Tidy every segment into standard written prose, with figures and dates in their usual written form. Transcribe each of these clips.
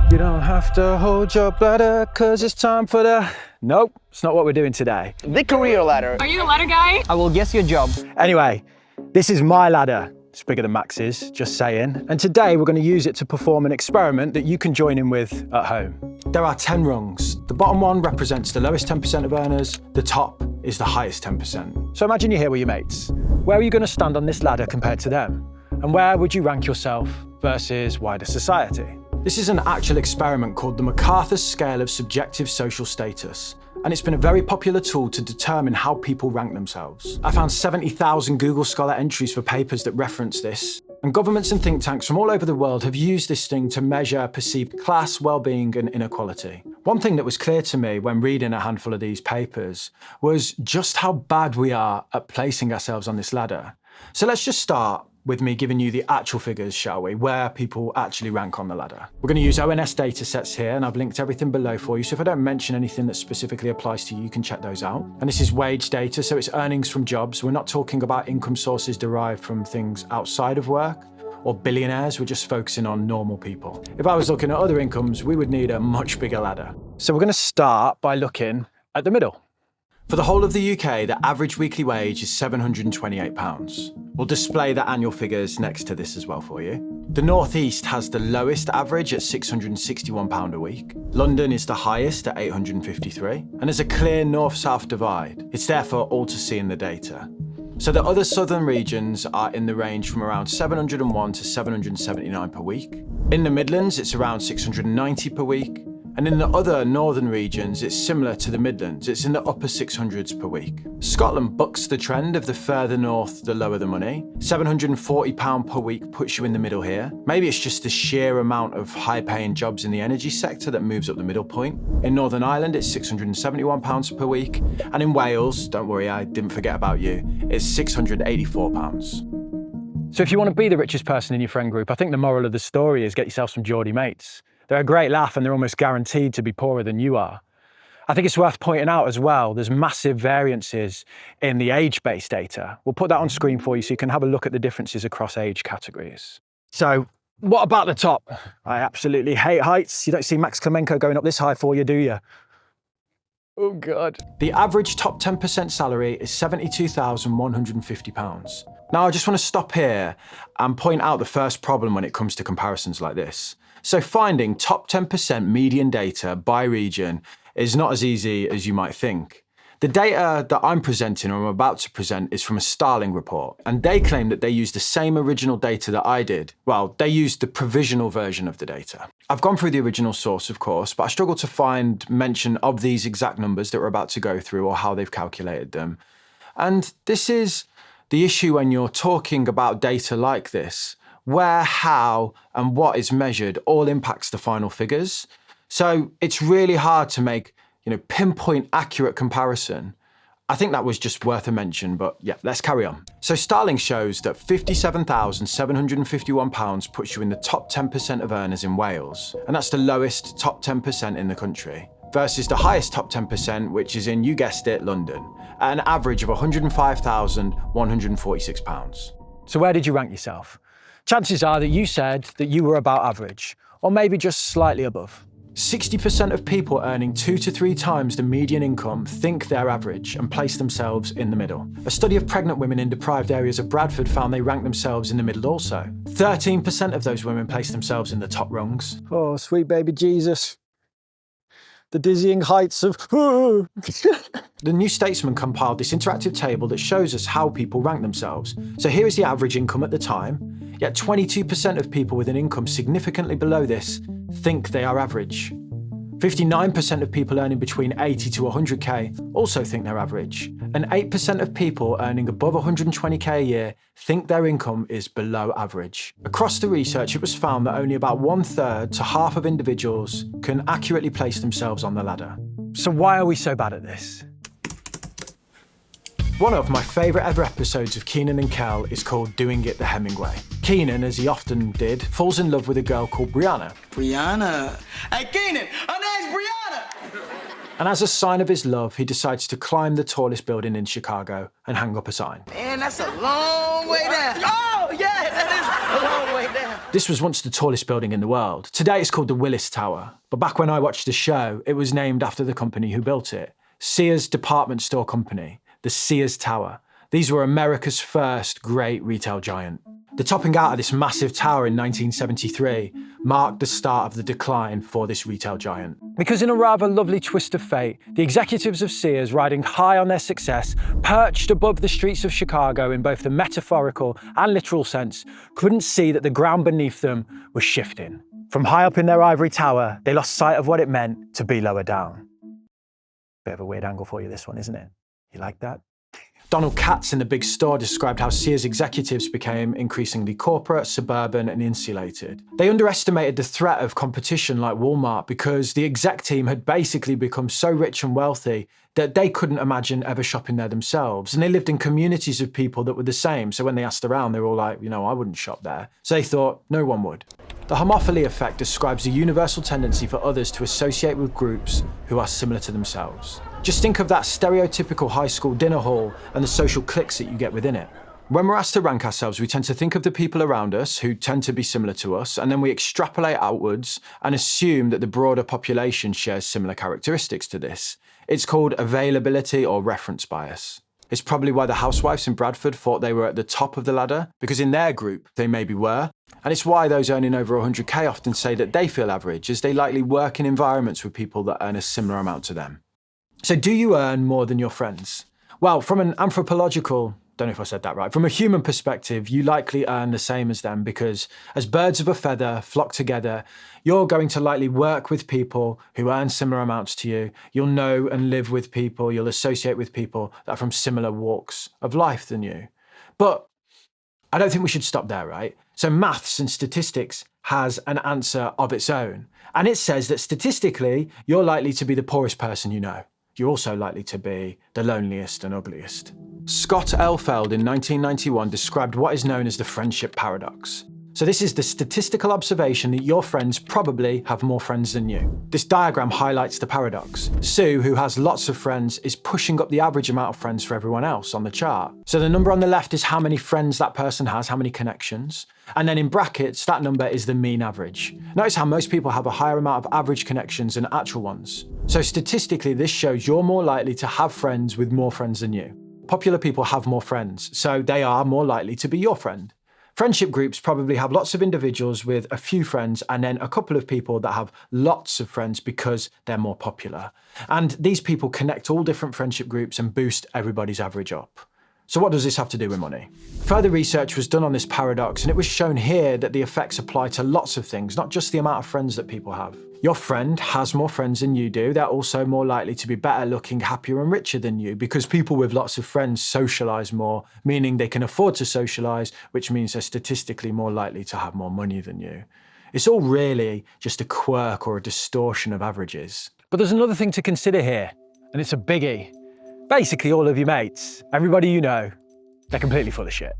You don't have to hold your bladder, cause it's time for the... Nope, it's not what we're doing today. The career ladder. Are you the ladder guy? I will guess your job. Anyway, this is my ladder. It's bigger than Max's, just saying. And today we're going to use it to perform an experiment that you can join in with at home. There are 10 rungs. The bottom one represents the lowest 10% of earners. The top is the highest 10%. So imagine you're here with your mates. Where are you going to stand on this ladder compared to them? And where would you rank yourself versus wider society? This is an actual experiment called the MacArthur's Scale of Subjective Social Status. And it's been a very popular tool to determine how people rank themselves. I found 70,000 Google Scholar entries for papers that reference this. And governments and think tanks from all over the world have used this thing to measure perceived class, well-being and inequality. One thing that was clear to me when reading a handful of these papers was just how bad we are at placing ourselves on this ladder. So let's just start with me giving you the actual figures, shall we, where people actually rank on the ladder. We're going to use ONS data sets here, and I've linked everything below for you, so if I don't mention anything that specifically applies to you, you can check those out. And this is wage data, so it's earnings from jobs. We're not talking about income sources derived from things outside of work, or billionaires, we're just focusing on normal people. If I was looking at other incomes, we would need a much bigger ladder. So we're going to start by looking at the middle. For the whole of the UK, the average weekly wage is £728. We'll display the annual figures next to this as well for you. The North East has the lowest average at £661 a week. London is the highest at £853. And there's a clear north-south divide. It's there for all to see in the data. So the other southern regions are in the range from around 701 to 779 per week. In the Midlands, it's around 690 per week. And in the other northern regions, it's similar to the Midlands. It's in the upper 600s per week. Scotland bucks the trend of the further north, the lower the money. £740 per week puts you in the middle here. Maybe it's just the sheer amount of high-paying jobs in the energy sector that moves up the middle point. In Northern Ireland, it's £671 per week. And in Wales, don't worry, I didn't forget about you, it's £684. So if you want to be the richest person in your friend group, I think the moral of the story is get yourself some Geordie mates. They're a great laugh and they're almost guaranteed to be poorer than you are. I think it's worth pointing out as well, there's massive variances in the age-based data. We'll put that on screen for you so you can have a look at the differences across age categories. So what about the top? I absolutely hate heights. You don't see Max Klemenko going up this high for you, do you? Oh God. The average top 10% salary is £72,150. Now I just want to stop here and point out the first problem when it comes to comparisons like this. So finding top 10% median data by region is not as easy as you might think. The data that I'm presenting or I'm about to present is from a Starling report, and they claim that they used the same original data that I did. Well, they used the provisional version of the data. I've gone through the original source, of course, but I struggle to find mention of these exact numbers that we're about to go through or how they've calculated them. And this is the issue when you're talking about data like this. Where, how, and what is measured all impacts the final figures. So it's really hard to make, pinpoint accurate comparison. I think that was just worth a mention, but yeah, let's carry on. So Starling shows that £57,751 puts you in the top 10% of earners in Wales, and that's the lowest top 10% in the country, versus the highest top 10%, which is in, you guessed it, London, at an average of £105,146. So where did you rank yourself? Chances are that you said that you were about average, or maybe just slightly above. 60% of people earning 2 to 3 times the median income think they're average and place themselves in the middle. A study of pregnant women in deprived areas of Bradford found they ranked themselves in the middle also. 13% of those women placed themselves in the top rungs. Oh, sweet baby Jesus. The dizzying heights of... The New Statesman compiled this interactive table that shows us how people rank themselves. So here is the average income at the time. Yet 22% of people with an income significantly below this think they are average. 59% of people earning between 80 to 100k also think they're average. And 8% of people earning above 120k a year think their income is below average. Across the research, it was found that only about 1/3 to half of individuals can accurately place themselves on the ladder. So why are we so bad at this? One of my favourite ever episodes of Keenan and Kel is called Doing It the Hemingway. Keenan, as he often did, falls in love with a girl called Brianna. Brianna. Hey, Keenan, her name's Brianna! And as a sign of his love, he decides to climb the tallest building in Chicago and hang up a sign. Man, that's a long way down. Oh, yeah, that is a long way down. This was once the tallest building in the world. Today it's called the Willis Tower, but back when I watched the show, it was named after the company who built it. Sears department store company, the Sears Tower. These were America's first great retail giant. The topping out of this massive tower in 1973 marked the start of the decline for this retail giant. Because in a rather lovely twist of fate, the executives of Sears, riding high on their success, perched above the streets of Chicago in both the metaphorical and literal sense, couldn't see that the ground beneath them was shifting. From high up in their ivory tower, they lost sight of what it meant to be lower down. Bit of a weird angle for you, this one, isn't it? You like that? Donald Katz in The Big Store described how Sears executives became increasingly corporate, suburban, and insulated. They underestimated the threat of competition like Walmart because the exec team had basically become so rich and wealthy that they couldn't imagine ever shopping there themselves. And they lived in communities of people that were the same. So when they asked around, they were all like, I wouldn't shop there. So they thought no one would. The homophily effect describes a universal tendency for others to associate with groups who are similar to themselves. Just think of that stereotypical high school dinner hall and the social cliques that you get within it. When we're asked to rank ourselves, we tend to think of the people around us who tend to be similar to us, and then we extrapolate outwards and assume that the broader population shares similar characteristics to this. It's called availability or reference bias. It's probably why the housewives in Bradford thought they were at the top of the ladder, because in their group, they maybe were. And it's why those earning over 100K often say that they feel average, as they likely work in environments with people that earn a similar amount to them. So do you earn more than your friends? Well, from an anthropological, don't know if I said that right, from a human perspective, you likely earn the same as them because as birds of a feather flock together, you're going to likely work with people who earn similar amounts to you. You'll know and live with people, you'll associate with people that are from similar walks of life than you. But I don't think we should stop there, right? So maths and statistics has an answer of its own. And it says that statistically, you're likely to be the poorest person you know. You're also likely to be the loneliest and ugliest. Scott Elfeld in 1991 described what is known as the friendship paradox. So this is the statistical observation that your friends probably have more friends than you. This diagram highlights the paradox. Sue, who has lots of friends, is pushing up the average amount of friends for everyone else on the chart. So the number on the left is how many friends that person has, how many connections. And then in brackets, that number is the mean average. Notice how most people have a higher amount of average connections than actual ones. So statistically, this shows you're more likely to have friends with more friends than you. Popular people have more friends, so they are more likely to be your friend. Friendship groups probably have lots of individuals with a few friends and then a couple of people that have lots of friends because they're more popular. And these people connect all different friendship groups and boost everybody's average up. So what does this have to do with money? Further research was done on this paradox, and it was shown here that the effects apply to lots of things, not just the amount of friends that people have. Your friend has more friends than you do. They're also more likely to be better looking, happier and richer than you because people with lots of friends socialise more, meaning they can afford to socialise, which means they're statistically more likely to have more money than you. It's all really just a quirk or a distortion of averages. But there's another thing to consider here, and it's a biggie. Basically all of your mates, everybody you know, they're completely full of shit.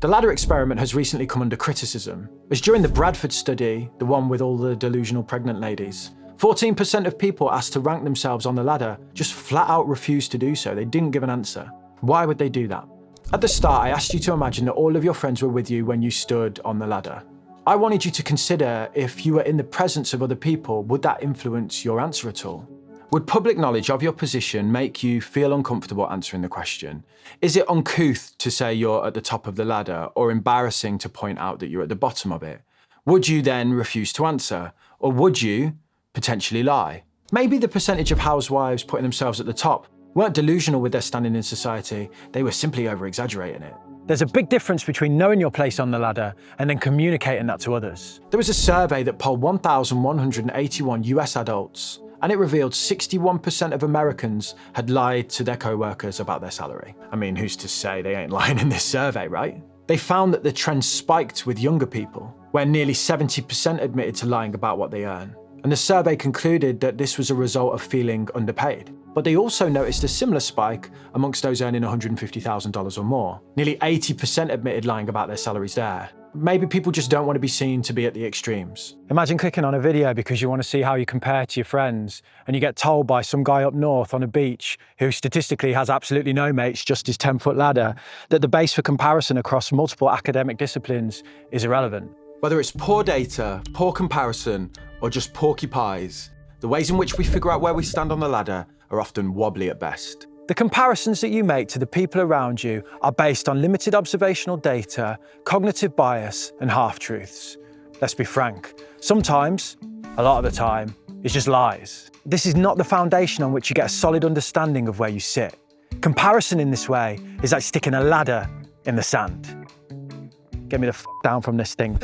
The ladder experiment has recently come under criticism, as during the Bradford study, the one with all the delusional pregnant ladies, 14% of people asked to rank themselves on the ladder just flat out refused to do so. They didn't give an answer. Why would they do that? At the start, I asked you to imagine that all of your friends were with you when you stood on the ladder. I wanted you to consider if you were in the presence of other people, would that influence your answer at all? Would public knowledge of your position make you feel uncomfortable answering the question? Is it uncouth to say you're at the top of the ladder or embarrassing to point out that you're at the bottom of it? Would you then refuse to answer? Or would you potentially lie? Maybe the percentage of housewives putting themselves at the top weren't delusional with their standing in society, they were simply over-exaggerating it. There's a big difference between knowing your place on the ladder and then communicating that to others. There was a survey that polled 1,181 US adults, and it revealed 61% of Americans had lied to their co-workers about their salary. I mean, who's to say they ain't lying in this survey, right? They found that the trend spiked with younger people, where nearly 70% admitted to lying about what they earn. And the survey concluded that this was a result of feeling underpaid. But they also noticed a similar spike amongst those earning $150,000 or more. Nearly 80% admitted lying about their salaries there. Maybe people just don't want to be seen to be at the extremes. Imagine clicking on a video because you want to see how you compare to your friends, and you get told by some guy up north on a beach who statistically has absolutely no mates, just his 10-foot ladder, that the base for comparison across multiple academic disciplines is irrelevant. Whether it's poor data, poor comparison, or just porcupines, the ways in which we figure out where we stand on the ladder are often wobbly at best. The comparisons that you make to the people around you are based on limited observational data, cognitive bias, and half-truths. Let's be frank, sometimes, a lot of the time, it's just lies. This is not the foundation on which you get a solid understanding of where you sit. Comparison in this way is like sticking a ladder in the sand. Get me the f*** down from this thing.